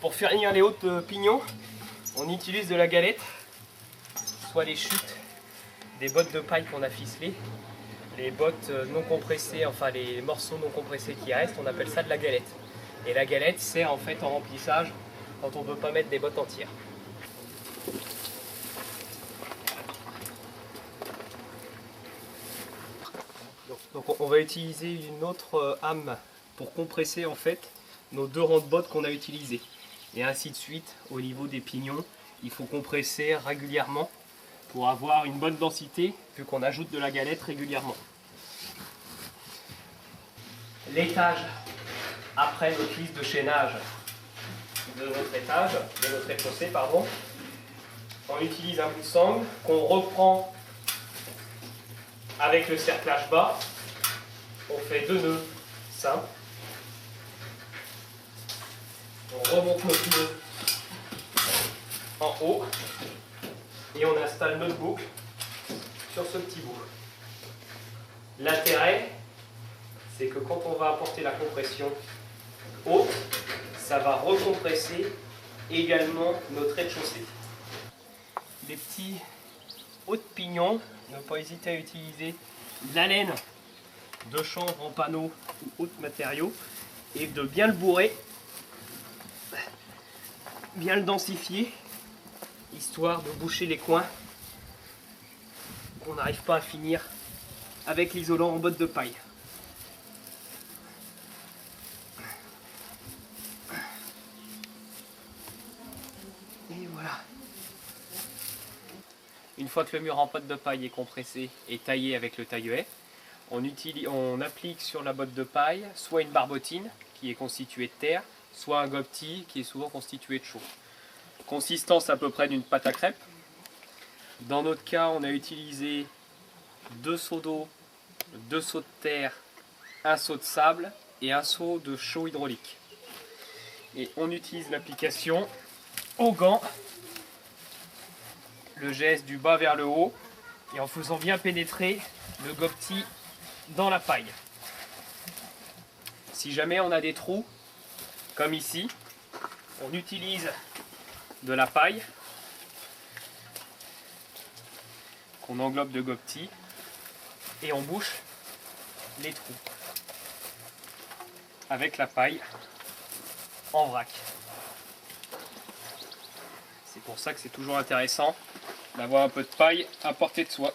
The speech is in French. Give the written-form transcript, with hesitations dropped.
Pour finir les hauts de pignon, on utilise de la galette, soit les chutes des bottes de paille qu'on a ficelées, les bottes non compressées, enfin les morceaux non compressés qui restent, on appelle ça de la galette. Et la galette sert en fait en remplissage quand on ne peut pas mettre des bottes entières. Donc on va utiliser une autre âme pour compresser en fait nos 2 rangs de bottes qu'on a utilisés. Et ainsi de suite au niveau des pignons, il faut compresser régulièrement pour avoir une bonne densité vu qu'on ajoute de la galette régulièrement. L'étage après notre lisse de chaînage de notre étage, de notre rez-de-chaussée, pardon, on utilise un bout de sangle qu'on reprend avec le cerclage bas. On fait 2 nœuds simples. On remonte notre nœud en haut et on installe notre boucle sur ce petit bout. L'intérêt, c'est que quand on va apporter la compression haute, ça va recompresser également notre rez-de-chaussée. Les petits hauts de pignon, ne pas hésiter à utiliser de la laine de chanvre en panneau ou autres matériaux et de bien le bourrer, bien le densifier, histoire de boucher les coins qu'on n'arrive pas à finir avec l'isolant en botte de paille. Et voilà. Une fois que le mur en botte de paille est compressé et taillé avec le taille-haie, on applique sur la botte de paille soit une barbotine qui est constituée de terre, soit un gobti qui est souvent constitué de chaux. Consistance à peu près d'une pâte à crêpes. Dans notre cas, on a utilisé 2 seaux d'eau, 2 seaux de terre, 1 seau de sable et 1 seau de chaux hydraulique. Et on utilise l'application au gant, le geste du bas vers le haut et en faisant bien pénétrer le gobti dans la paille. Si jamais on a des trous, comme ici, on utilise de la paille qu'on englobe de gobti et on bouche les trous avec la paille en vrac. C'est pour ça que c'est toujours intéressant d'avoir un peu de paille à portée de soi.